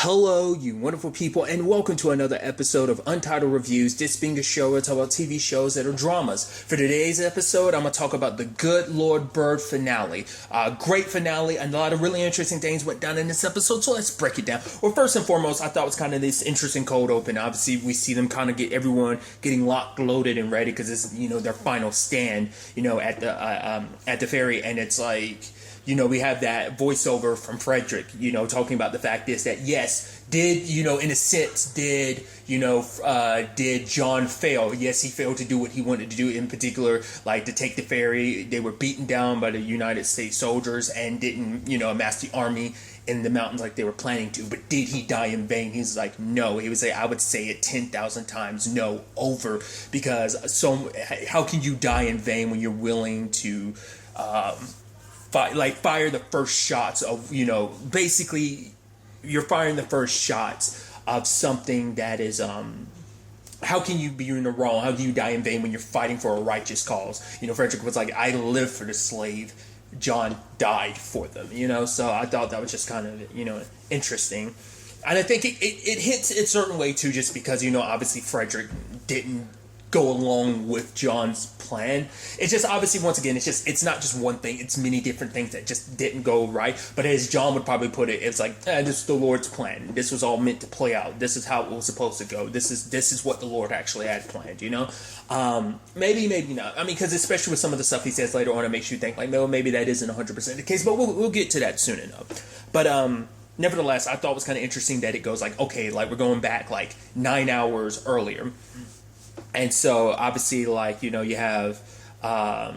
Hello, you wonderful people, and welcome to another episode of Untitled Reviews. This being a show where I talk about TV shows that are dramas. For today's episode, I'm going to talk about the Good Lord Bird finale. Great finale, and a lot of really interesting things went down in this episode, so let's break it down. Well, first and foremost, I thought it was kind of this interesting cold open. Obviously, we see them kind of get everyone getting locked, loaded, and ready, because it's, their final stand, at the ferry, and it's like, we have that voiceover from Frederick, talking about the fact is that, yes, did John fail? Yes, he failed to do what he wanted to do, in particular, like to take the ferry. They were beaten down by the United States soldiers and didn't, amass the army in the mountains like they were planning to. But did he die in vain? He's like, no. He would say, I would say it 10,000 times, no, over. Because how can you die in vain when you're willing to fire the first shots of, basically you're firing the first shots of something that is, how can you be in the wrong? How do you die in vain when you're fighting for a righteous cause? Frederick was like, I live for the slave. John died for them, so I thought that was just kind of, interesting. And I think it hits a certain way too, just because, obviously Frederick didn't go along with John's plan. It's just obviously, once again, it's not just one thing, it's many different things that just didn't go right. But as John would probably put it, it's like, this is the Lord's plan. This was all meant to play out. This is how it was supposed to go. This is what the Lord actually had planned, maybe not. I mean, because especially with some of the stuff he says later on, it makes you think like, no, maybe that isn't 100% the case, but we'll get to that soon enough. But nevertheless, I thought it was kind of interesting that it goes like, okay, like we're going back like 9 hours earlier. And so, obviously, like, you have, I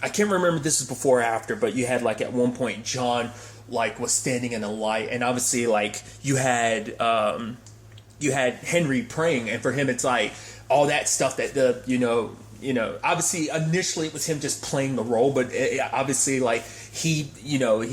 can't remember if this is before or after, but you had, like, at one point, John, like, was standing in a light, and obviously, like, you had Henry praying, and for him, it's like, all that stuff that obviously, initially, it was him just playing the role, but obviously, like, he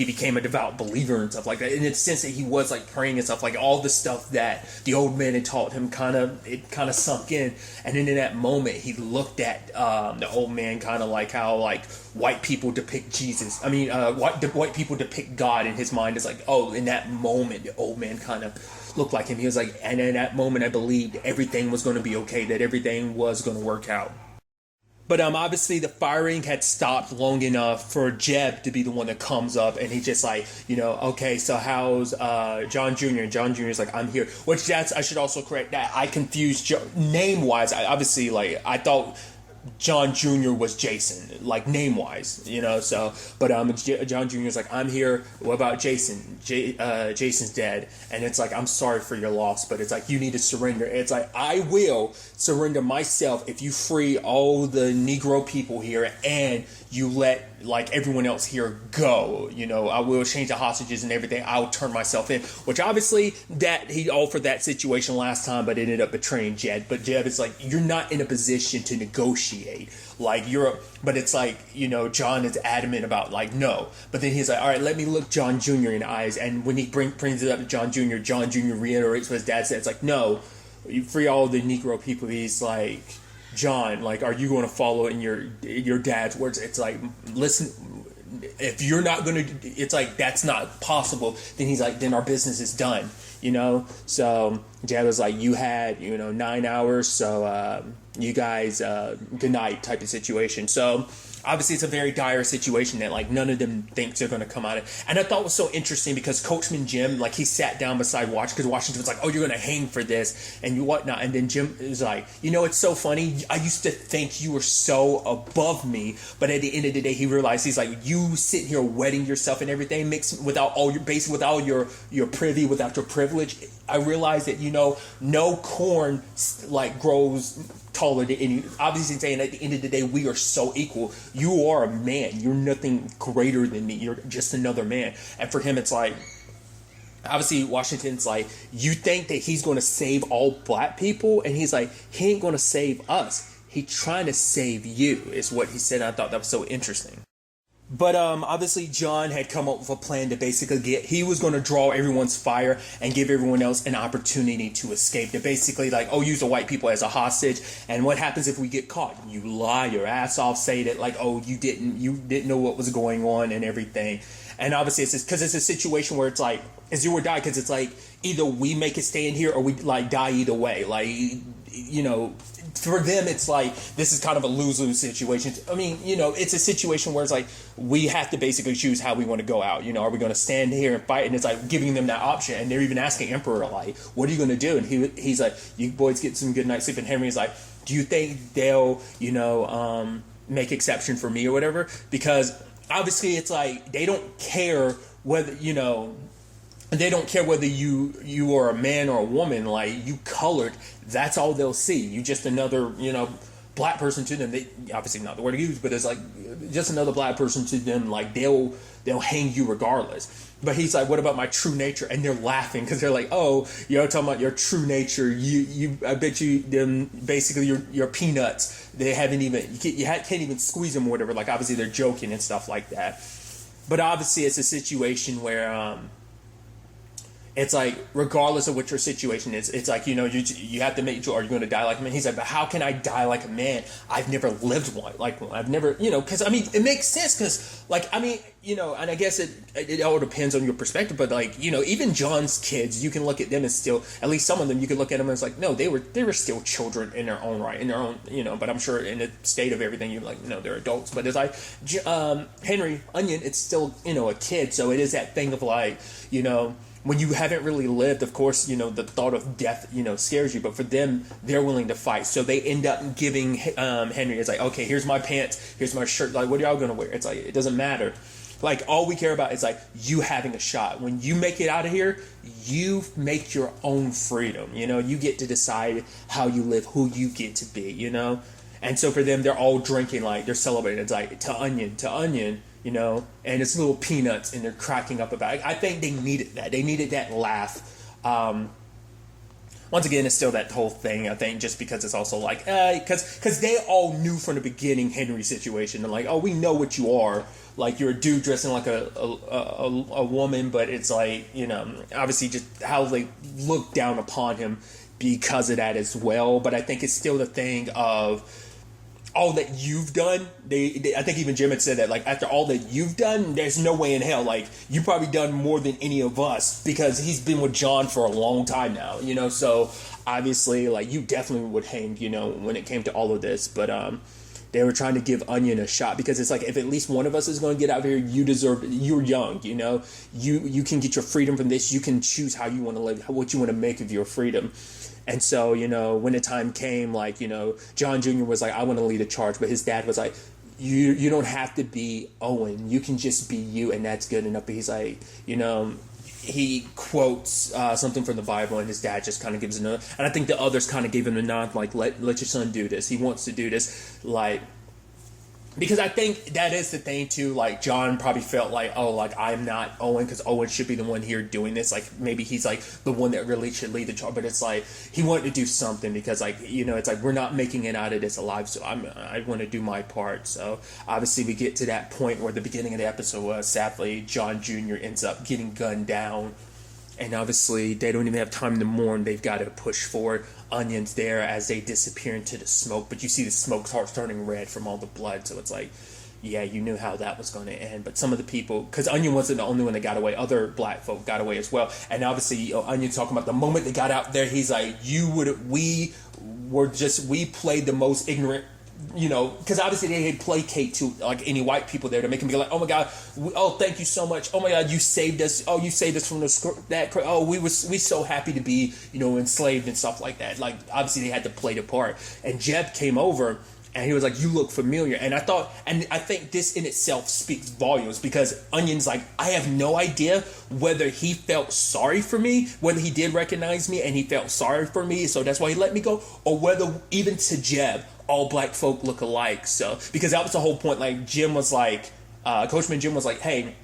became a devout believer and stuff like that. In the sense that he was like praying and stuff, like all the stuff that the old man had taught him, kind of sunk in. And then in that moment, he looked at the old man, kind of like how like white people depict Jesus. I mean, white people depict God in his mind. It's like, oh, in that moment, the old man kind of looked like him. He was like, and in that moment, I believed everything was going to be okay, that everything was going to work out. But obviously the firing had stopped long enough for Jeb to be the one that comes up, and he's just like, okay, so how's John Jr.? And John Jr. is like, I'm here. Which I should also correct that. I confused name-wise. I thought John Jr. was Jason, like name-wise, but John Jr. is like, I'm here. What about Jason? Jason's dead. And it's like, I'm sorry for your loss, but it's like, you need to surrender. It's like, I will surrender myself if you free all the Negro people here and you let like everyone else here go. I will change the hostages and everything. I'll turn myself in, which obviously that he offered that situation last time, but ended up betraying Jeb. But Jeb is like, you're not in a position to negotiate. Like but it's like, John is adamant about like, no. But then he's like, all right, let me look John Jr. in the eyes. And when he brings it up to John Jr. reiterates what his dad said. It's like, no, you free all the Negro people. He's like, John, like, are you going to follow in your dad's words? It's like, listen, if you're not going to, it's like, that's not possible. Then he's like, then our business is done, So Jeb was like, you had, 9 hours. So you guys, good night type of situation. So obviously it's a very dire situation that like none of them thinks they're going to come out of. And I thought it was so interesting because Coachman Jim, like he sat down beside Washington, because Washington was like, oh, you're going to hang for this and whatnot. And then Jim is like, it's so funny. I used to think you were so above me. But at the end of the day, he realized, he's like, you sitting here wetting yourself and everything, mixed without all your privy, without your privilege. I realized that, no corn like grows taller than any. Obviously saying at the end of the day, we are so equal. You are a man. You're nothing greater than me. You're just another man. And for him, it's like, obviously Washington's like, you think that he's going to save all black people? And he's like, he ain't going to save us. He's trying to save you, is what he said. And I thought that was so interesting. But obviously John had come up with a plan to basically he was going to draw everyone's fire and give everyone else an opportunity to escape. To basically like, oh, use the white people as a hostage. And what happens if we get caught? You lie your ass off, say that like, oh, you didn't know what was going on and everything. And obviously it's because it's a situation where it's like it's do or die, because it's like either we make it stay in here or we like die either way. Like, you know, for them it's like this is kind of a lose-lose situation. I mean, you know, it's a situation where it's like we have to basically choose how we want to go out. You know, are we going to stand here and fight? And it's like giving them that option. And they're even asking Emperor, like, what are you going to do? And he's like, you boys get some good night's sleep. And Henry's like, do you think they'll, you know, make exception for me or whatever? Because obviously it's like they don't care whether, you know, they don't care whether you are a man or a woman. Like, you colored, that's all they'll see. You just another, you know, black person to them. They obviously not the word to use, but it's like just another black person to them. Like, they'll hang you regardless. But he's like, what about my true nature? And they're laughing because they're like, oh, you're talking about your true nature. You I bet you them basically your peanuts. They haven't even can't even squeeze them or whatever. Like, obviously they're joking and stuff like that. But obviously it's a situation where it's like, regardless of what your situation is, it's like, you know, you have to make sure, are you going to die like a man? He's like, but how can I die like a man? I've never lived one. Like, I've never, you know, because, I mean, it makes sense because, like, I mean, you know, and I guess it all depends on your perspective, but, like, you know, even John's kids, you can look at them and still, at least some of them, you can look at them and it's like, no, they were still children in their own right, in their own, you know, but I'm sure in the state of everything, you're like, no, they're adults. But it's like, Henry Onion, it's still, you know, a kid, so it is that thing of, like, you know, when you haven't really lived, of course, you know, the thought of death, you know, scares you. But for them, they're willing to fight. So they end up giving Henry, it's like, okay, here's my pants, here's my shirt. Like, what are y'all going to wear? It's like, it doesn't matter. Like, all we care about is, like, you having a shot. When you make it out of here, you make your own freedom. You know, you get to decide how you live, who you get to be, you know. And so for them, they're all drinking, like, they're celebrating. It's like, to onion. You know, and it's little peanuts, and they're cracking up about it. I think they needed that. They needed that laugh. Once again, it's still that whole thing, I think, just because it's also like, because they all knew from the beginning Henry's situation. They're like, oh, we know what you are. Like, you're a dude dressing like a woman, but it's like, you know, obviously just how they look down upon him because of that as well. But I think it's still the thing of, all that you've done, I think even Jim had said that, like, after all that you've done, there's no way in hell, like, you've probably done more than any of us, because he's been with John for a long time now, you know, so obviously, like, you definitely would hang, you know, when it came to all of this. But they were trying to give Onion a shot, because it's like, if at least one of us is going to get out of here, you deserve it. You're young, you know, you can get your freedom from this. You can choose how you want to live, what you want to make of your freedom. And so, you know, when the time came, like, you know, John Jr. was like, I want to lead a charge. But his dad was like, you don't have to be Owen. You can just be you, and that's good enough. But he's like, you know, he quotes something from the Bible, and his dad just kind of gives another. And I think the others kind of gave him the nod, like, let your son do this. He wants to do this, like, because I think that is the thing too. Like, John probably felt like, oh, like, I'm not Owen, because Owen should be the one here doing this. Like, maybe he's like the one that really should lead the charge. But it's like he wanted to do something, because, like, you know, it's like we're not making it out of this alive. So I want to do my part. So obviously we get to that point where the beginning of the episode was, sadly, John Jr. ends up getting gunned down. And obviously they don't even have time to mourn. They've got to push forward. Onion's there as they disappear into the smoke. But you see the smoke starts turning red from all the blood. So it's like, yeah, you knew how that was going to end. But some of the people, because Onion wasn't the only one that got away. Other black folk got away as well. And obviously, you know, Onion talking about the moment they got out there, he's like, we played the most ignorant, you know, because obviously they placate to, like, any white people there to make them be like, oh my God, thank you so much. Oh my God, you saved us. Oh, you saved us from that. Oh, we so happy to be, you know, enslaved and stuff like that. Like, obviously they had to play the part. And Jeb came over and he was like, you look familiar. And I think this in itself speaks volumes, because Onion's like, I have no idea whether he felt sorry for me, whether he did recognize me and he felt sorry for me, so that's why he let me go, or whether even to Jeb, all black folk look alike. So, because that was the whole point. Like, Jim was like, Coachman Jim was like, hey,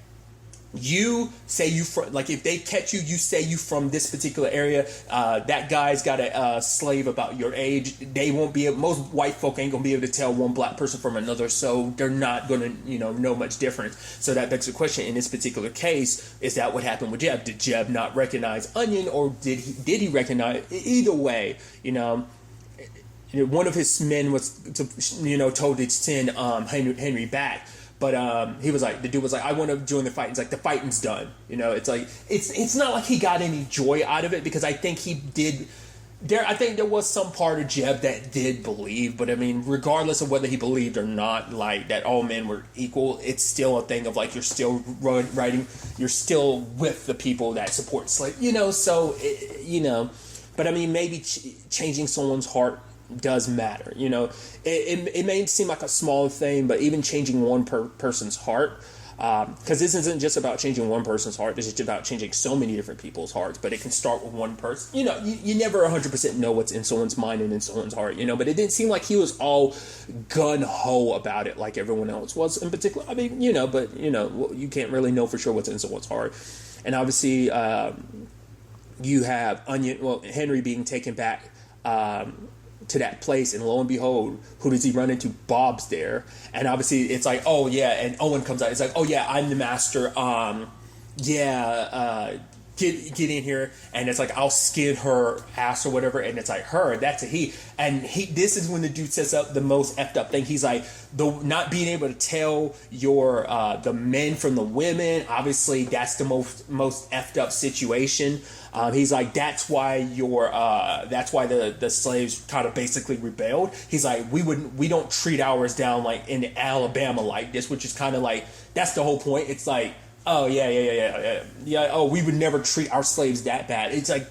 you say you from, like, if they catch you, you say you from this particular area. That guy's got a slave about your age. They won't be able, most white folk ain't gonna be able to tell one black person from another, so they're not gonna, you know much difference. So that begs the question, in this particular case, is that what happened with Jeb? Did Jeb not recognize Onion, or did he recognize? Either way, you know, one of his men was, told to send Henry back. But he was like, the dude was like, I want to join the fight. He's like, the fighting's done. You know, it's like, it's not like he got any joy out of it, because I think he did. I think there was some part of Jeb that did believe, but I mean, regardless of whether he believed or not, like that all men were equal, it's still a thing of like, you're still writing, you're still with the people that support slave, you know, so, you know, but I mean, maybe changing someone's heart does matter, you know. It may seem like a small thing, but even changing one person's heart, because this isn't just about changing one person's heart, this is about changing so many different people's hearts, but it can start with one person. You know, you never 100% know what's in someone's mind and in someone's heart, you know, but it didn't seem like he was all gun-ho about it like everyone else was in particular. I mean, you know, but, you know, you can't really know for sure what's in someone's heart. And obviously, you have Henry being taken back to that place, and lo and behold, who does he run into? Bob's there, and obviously it's like, oh yeah, and Owen comes out. It's like, oh yeah, I'm the master. Get in here, and it's like, I'll skin her ass or whatever, and it's like, her, that's a he. And this is when the dude sets up the most effed up thing. He's like, the not being able to tell your the men from the women, obviously that's the most effed up situation. He's like, that's why the slaves kind of basically rebelled. He's like, we don't treat ours down like in Alabama like this, which is kind of like, that's the whole point. It's like, oh yeah. Oh, we would never treat our slaves that bad. It's like,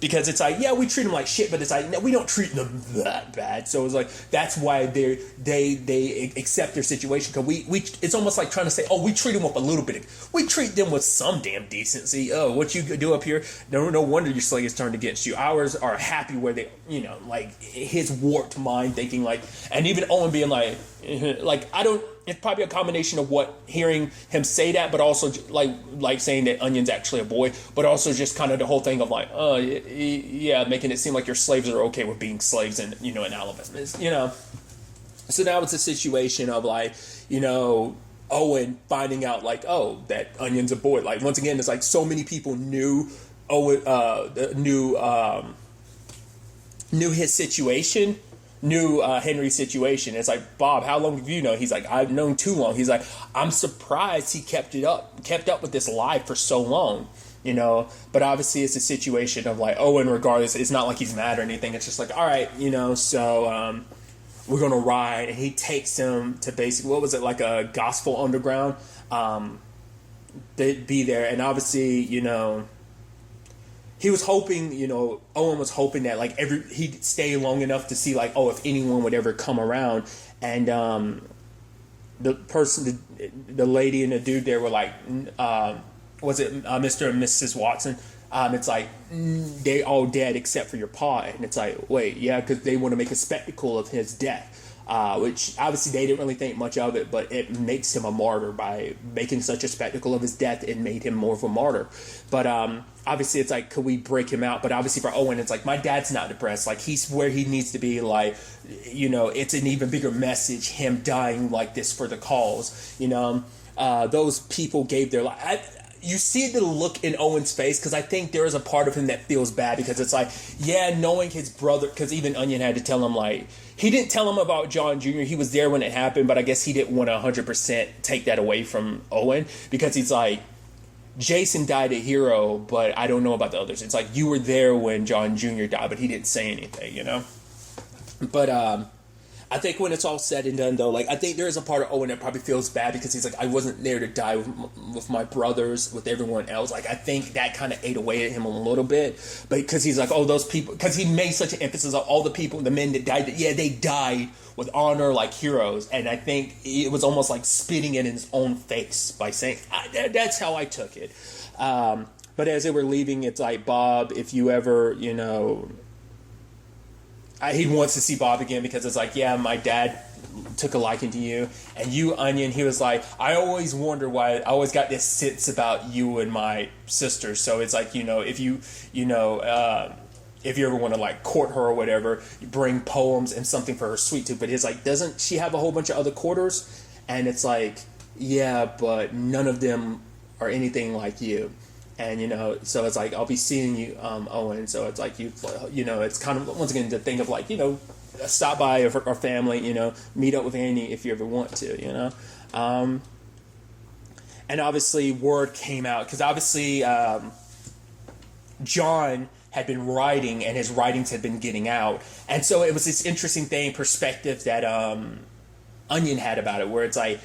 because it's like, yeah, we treat them like shit, but it's like, no, we don't treat them that bad. So it's like, that's why they accept their situation, because we it's almost like trying to say, oh, we treat them with a little bit we treat them with some damn decency. Oh, what you do up here, no wonder your slave is turned against you. Ours are happy where they, you know, like his warped mind thinking, like, and even Owen being like it's probably a combination of what hearing him say that, but also like saying that Onion's actually a boy, but also just kind of the whole thing of like, oh yeah, making it seem like your slaves are okay with being slaves in, you know, in Alabama, you know. So now it's a situation of like, you know, Owen finding out like, oh, that Onion's a boy. Like, once again, it's like so many people knew Owen, knew his situation. Knew Henry's situation. It's like, Bob, how long have you known? He's like, I've known too long. He's like, I'm surprised he kept up with this lie for so long, you know. But obviously it's a situation of like, Owen, regardless, it's not like he's mad or anything. It's just like, all right, you know, so we're gonna ride, and he takes him to basically, what was it, like a gospel underground, they'd be there, and obviously, you know, he was hoping, you know, Owen was hoping that like he'd stay long enough to see like, oh, if anyone would ever come around. And the lady and the dude there were like, was it Mr. and Mrs. Watson? It's like, they all dead except for your pa. And it's like, wait, yeah, because they want to make a spectacle of his death. Which obviously they didn't really think much of it, but it makes him a martyr by making such a spectacle of his death. It made him more of a martyr. But obviously it's like, could we break him out? But obviously for Owen, it's like, my dad's not depressed. Like, he's where he needs to be. Like, you know, it's an even bigger message, him dying like this for the cause. You know, those people gave their life. You see the look in Owen's face, because I think there is a part of him that feels bad, because it's like, yeah, knowing his brother, because even Onion had to tell him, like, he didn't tell him about John Jr. He was there when it happened, but I guess he didn't want to 100% take that away from Owen, because he's like, Jason died a hero, but I don't know about the others. It's like, you were there when John Jr. died, but he didn't say anything, you know? But I think when it's all said and done, though, like, I think there is a part of Owen that probably feels bad, because he's like, I wasn't there to die with my brothers, with everyone else. Like, I think that kind of ate away at him a little bit, but because he's like, oh, those people, because he made such an emphasis on all the people, the men that died, they died with honor like heroes. And I think it was almost like spitting it in his own face by saying, that's how I took it. But as they were leaving, it's like, Bob, if you ever, you know, he wants to see Bob again, because it's like, yeah, my dad took a liking to you. And you, Onion, he was like, I always wonder why, I always got this sense about you and my sister. So it's like, you know, if you ever want to like court her or whatever, you bring poems and something for her sweet tooth. But it's like, doesn't she have a whole bunch of other courters? And it's like, yeah, but none of them are anything like you. And, you know, so it's like, I'll be seeing you, Owen. So it's like, you know, it's kind of, once again, the thing of like, you know, stop by our family, you know, meet up with Annie if you ever want to, you know. And obviously word came out, because obviously John had been writing, and his writings had been getting out. And so it was this interesting perspective that Onion had about it, where it's like,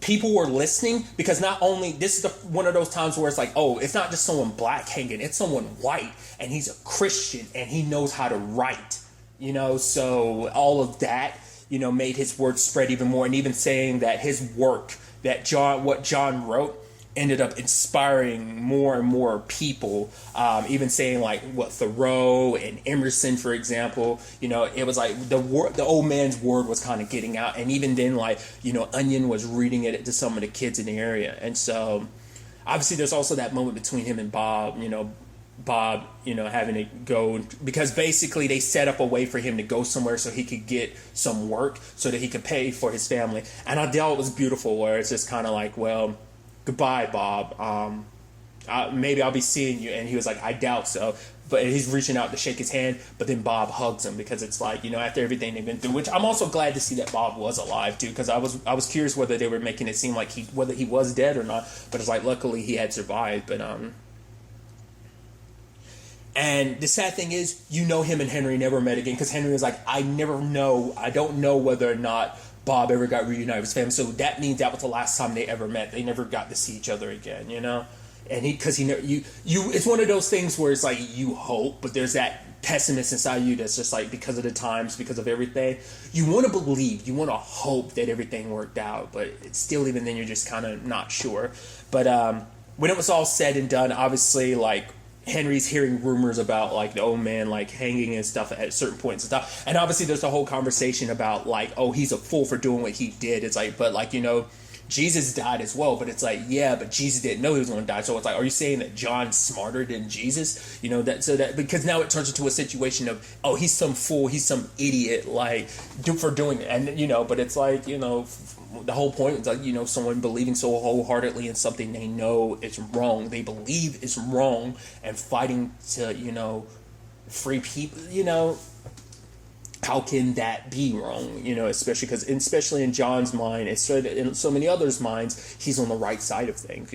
people were listening, because not only, this is one of those times where it's like, oh, it's not just someone black hanging, it's someone white, and he's a Christian, and he knows how to write, so all of that, made his word spread even more. And even saying that his work, what John wrote, ended up inspiring more and more people. Even saying like what Thoreau and Emerson, for example, it was like the old man's word was kind of getting out. And even then, like, Onion was reading it to some of the kids in the area. And so obviously there's also that moment between him and Bob, having to go, because basically they set up a way for him to go somewhere so he could get some work so that he could pay for his family. And I thought it was beautiful, where it's just kind of like, well, goodbye, Bob. Maybe I'll be seeing you. And he was like, I doubt so. But he's reaching out to shake his hand, but then Bob hugs him, because it's like, after everything they've been through, which I'm also glad to see that Bob was alive too, because I was curious whether they were making it seem like whether he was dead or not. But it's like, luckily he had survived. But and the sad thing is, him and Henry never met again, because Henry was like, I don't know whether or not Bob ever got reunited with his family. So that means that was the last time they ever met. They never got to see each other again, And it's one of those things where it's like, you hope, but there's that pessimist inside you that's just like, because of the times, because of everything, you want to believe, you want to hope that everything worked out, but it's still, even then, you're just kind of not sure. But when it was all said and done, obviously, like, Henry's hearing rumors about like the old man like hanging and stuff at certain points and stuff, and obviously there's a whole conversation about like, oh, he's a fool for doing what he did. It's like, but like, Jesus died as well, but it's like, yeah, but Jesus didn't know he was going to die. So it's like, are you saying that John's smarter than Jesus? Because now it turns into a situation of, oh, he's some fool, he's some idiot, like, for doing it. And but it's like, the whole point is like, someone believing so wholeheartedly in something they know is wrong, they believe is wrong, and fighting to, free people, how can that be wrong? Especially in John's mind, and in so many others' minds, he's on the right side of things,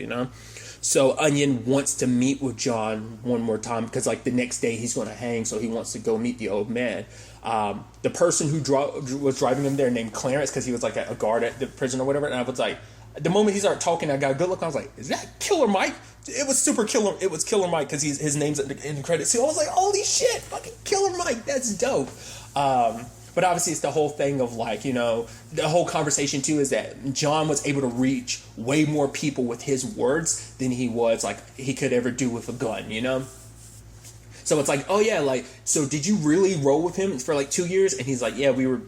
So Onion wants to meet with John one more time, because like the next day he's going to hang, so he wants to go meet the old man. The person who was driving him there named Clarence, because he was like a guard at the prison or whatever. And I was like, the moment he started talking, I got a good look. I was like, is that Killer Mike? It was Killer. It was Killer Mike, because his name's in the credits. So I was like, holy shit, fucking Killer Mike, that's dope. But obviously it's the whole thing of like, the whole conversation too is that John was able to reach way more people with his words than he could ever do with a gun, So it's like, oh yeah, like, so did you really roll with him for like 2 years? And he's like, yeah, we were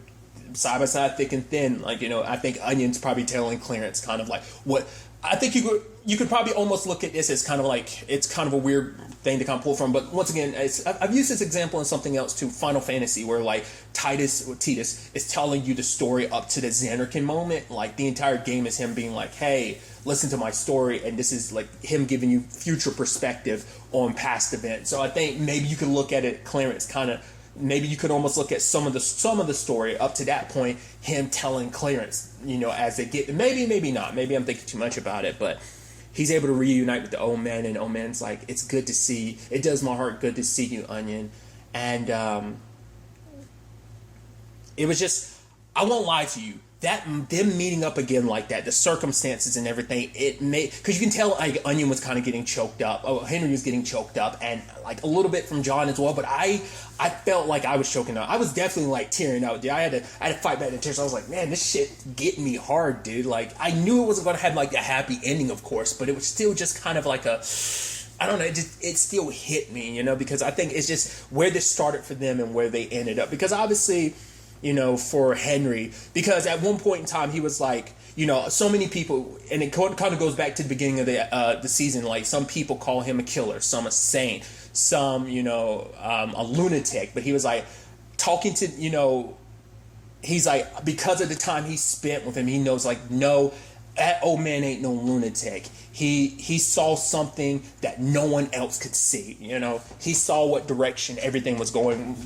side by side, thick and thin. Like, I think Onion's probably telling Clarence kind of like what I think you could probably almost look at this as kind of like, it's kind of a weird thing to kind of pull from, but once again, I've used this example in something else too, Final Fantasy, where like Titus is telling you the story up to the Xanarkin moment. Like the entire game is him being like, hey, listen to my story, and this is like him giving you future perspective on past events. So I think maybe you could look at it, Clarence kind of, maybe you could almost look at some of the story up to that point, him telling Clarence, as they get, maybe not, maybe I'm thinking too much about it, but he's able to reunite with the old man, and old man's like, it does my heart good to see you, Onion. And it was just, I won't lie to you, that them meeting up again like that, the circumstances and everything, it made, because you can tell like Onion was kind of getting choked up. Oh, Henry was getting choked up, and like a little bit from John as well. But I felt like I was choking up. I was definitely like tearing out. Dude. I had to fight back the tears. I was like, man, this shit getting me hard, dude. Like I knew it wasn't going to have like a happy ending, of course, but it was still just kind of like a, I don't know, it still hit me, because I think it's just where this started for them and where they ended up. Because obviously, for Henry, because at one point in time he was like, so many people, and it kind of goes back to the beginning of the season, like some people call him a killer, some a saint, some, a lunatic, but he was like talking to, he's like, because of the time he spent with him, he knows like, no, that old man ain't no lunatic. He saw something that no one else could see, he saw what direction everything was going,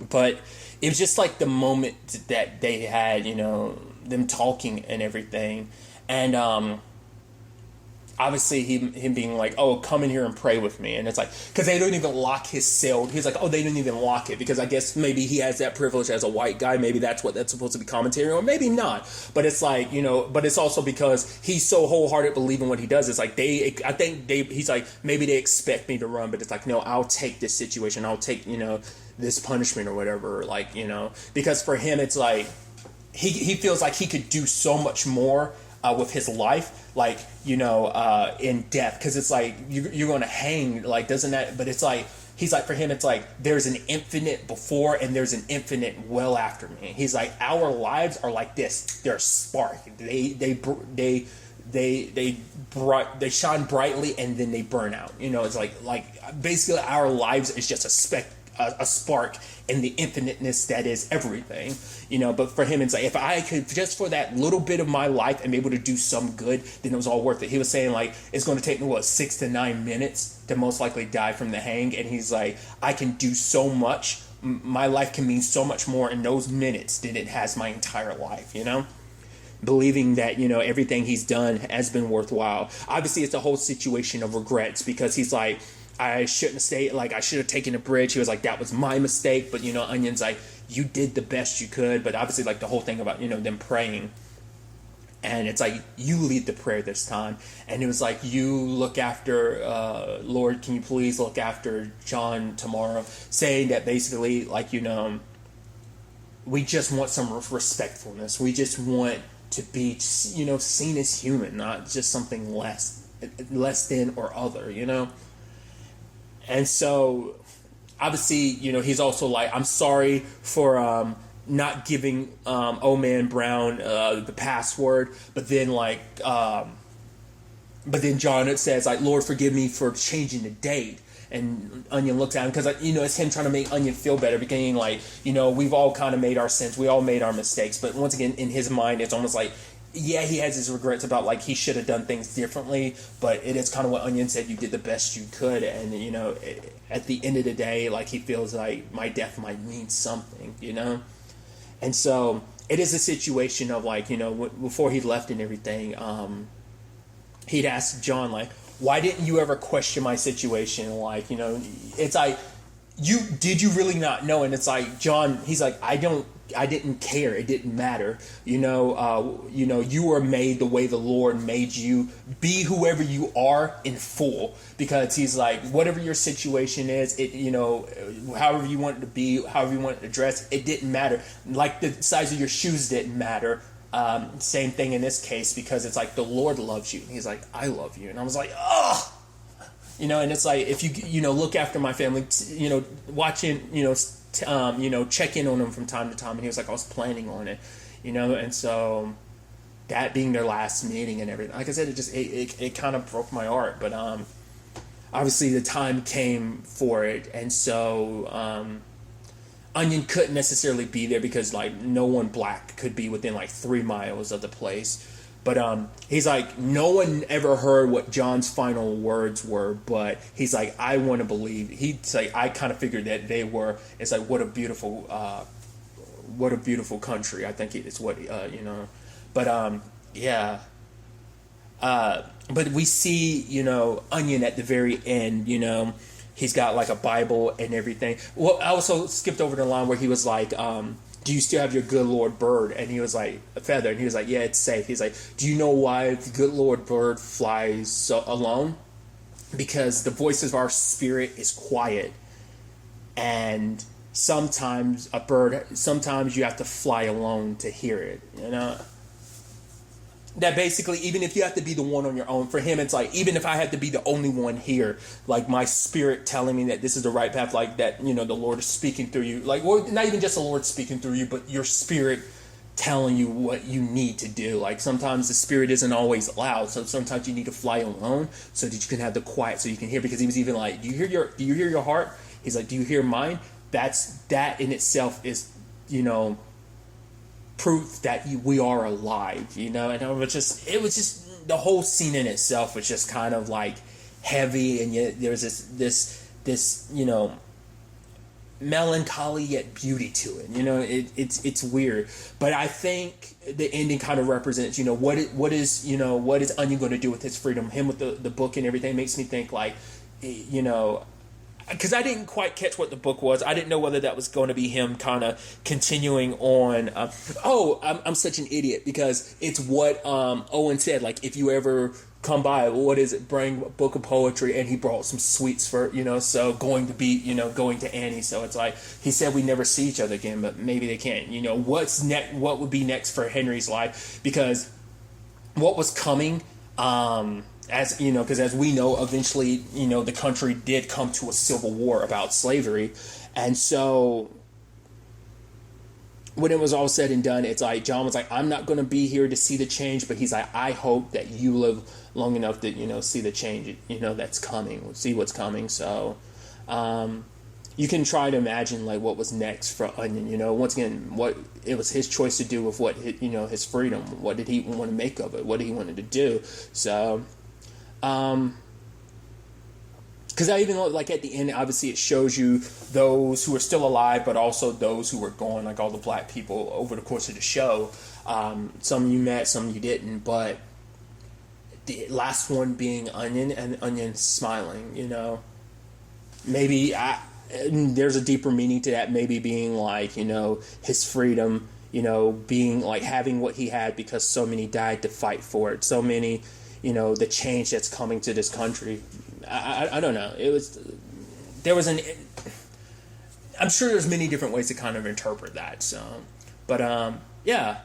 but it was just like the moment that they had, them talking and everything. And obviously him being like, oh, come in here and pray with me. And it's like, because they don't even lock his cell. He's like, oh, they didn't even lock it, because I guess maybe he has that privilege as a white guy. Maybe that's what that's supposed to be commentary, or maybe not. But it's like, but it's also because he's so wholehearted believing what he does. It's like he's like, maybe they expect me to run, but it's like, no, I'll take this situation. I'll take, this punishment or whatever. Like, because for him, it's like, he feels like he could do so much more with his life, like, in death, because it's like you're going to hang, like, doesn't that? But it's like, he's like, for him, it's like there's an infinite before and there's an infinite well after me. He's like, our lives are like this. They're a spark. They shine brightly and then they burn out. It's like basically our lives is just a spark in the infiniteness that is everything, but for him, it's like, if I could, just for that little bit of my life and be able to do some good, then it was all worth it. He was saying, like, it's going to take me 6 to 9 minutes to most likely die from the hang, and he's like, I can do so much, my life can mean so much more in those minutes than it has my entire life, believing that, everything he's done has been worthwhile. Obviously, it's a whole situation of regrets, because he's like, I shouldn't have stayed, like, I should have taken a bridge. He was like, that was my mistake. But, Onion's like, you did the best you could. But obviously, like, the whole thing about, them praying. And it's like, you lead the prayer this time. And it was like, you look after, Lord, can you please look after John tomorrow? Saying that basically, like, we just want some respectfulness. We just want to be, seen as human, not just something less than or other, And so, obviously, he's also like, I'm sorry for not giving Old Man Brown the password, but then John says, like, Lord, forgive me for changing the date. And Onion looks at him, because, it's him trying to make Onion feel better, beginning like, we've all kind of made our sins, we all made our mistakes, but once again, in his mind, it's almost like, yeah, he has his regrets about, like, he should have done things differently, but it is kind of what Onion said, you did the best you could, and, at the end of the day, like, he feels like my death might mean something, and so, it is a situation of, like, before he left and everything, he'd asked John, like, why didn't you ever question my situation, like, it's like, did you really not know? And it's like, John, he's like, I didn't care. It didn't matter. You were made the way the Lord made you. Be whoever you are in full. Because he's like, whatever your situation is, however you want it to be, however you want it to dress, it didn't matter. Like, the size of your shoes didn't matter. Same thing in this case, because it's like, the Lord loves you. And he's like, I love you. And I was like, oh, and it's like, if you, look after my family, watching, check in on them from time to time. And he was like, I was planning on it, and so that being their last meeting and everything, like I said, it kind of broke my heart, but, obviously the time came for it. And so, Onion couldn't necessarily be there because, like, no one black could be within, like, 3 miles of the place. But he's like, no one ever heard what John's final words were, but he's like, I want to believe. He's like, I kind of figured that they were. It's like, what a beautiful country. I think it's what But yeah. But we see, Onion at the very end. He's got, like, a Bible and everything. Well, I also skipped over the line where he was like, do you still have your good Lord bird? And he was like, a feather. And he was like, yeah, it's safe. He's like, do you know why the good Lord bird flies alone? Because the voice of our spirit is quiet. And sometimes you have to fly alone to hear it, That basically, even if you have to be the one on your own, for him, it's like, even if I had to be the only one here, like, my spirit telling me that this is the right path, like, that, the Lord is speaking through you, like, or not even just the Lord speaking through you, but your spirit telling you what you need to do. Like, sometimes the spirit isn't always loud, so sometimes you need to fly alone so that you can have the quiet, so you can hear, because he was even like, do you hear your heart? He's like, do you hear mine? That in itself is, proof that we are alive, and it was just the whole scene in itself was just kind of like heavy, and yet there's this melancholy yet beauty to it. You know, it's weird. But I think the ending kind of represents, you know, what is Onion going to do with his freedom? Him with the book and everything makes me think like, you know, because I didn't quite catch what the book was. I didn't know whether that was going to be him kind of continuing on. I'm such an idiot because it's what Owen said. Like, if you ever come by, what is it? Bring a book of poetry, and he brought some sweets for, you know, so going to Annie. So it's like, he said we never see each other again, but maybe they can't. You know, what's next? What would be next for Henry's life? Because what was coming, as you know, because as we know, eventually, you know, the country did come to a civil war about slavery, and so when it was all said and done, it's like John was like, I'm not going to be here to see the change, but he's like, I hope that you live long enough to, you know, see the change, you know, that's coming, see what's coming. So you can try to imagine like what was next for Onion. You know, once again, what it was his choice to do with what, you know, his freedom. What did he want to make of it? What did he wanted to do? So because I even like at the end, obviously it shows you those who are still alive, but also those who were gone, like all the black people over the course of the show. Some you met, some you didn't, but the last one being Onion, and Onion smiling, you know. Maybe there's a deeper meaning to that, maybe being like, you know, his freedom, you know, being like having what he had because so many died to fight for it. So many, you know, the change that's coming to this country. I don't know. I'm sure there's many different ways to kind of interpret that. So, but yeah.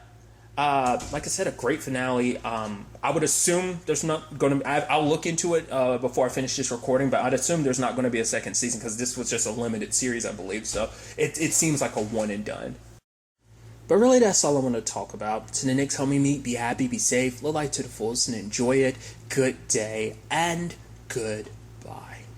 Like I said, a great finale. I would assume there's not going to. I'll look into it before I finish this recording, but I'd assume there's not going to be a second season because this was just a limited series, I believe. So it seems like a one and done. But really, that's all I want to talk about. To the next time we meet, be happy, be safe, live life to the fullest, and enjoy it. Good day and goodbye.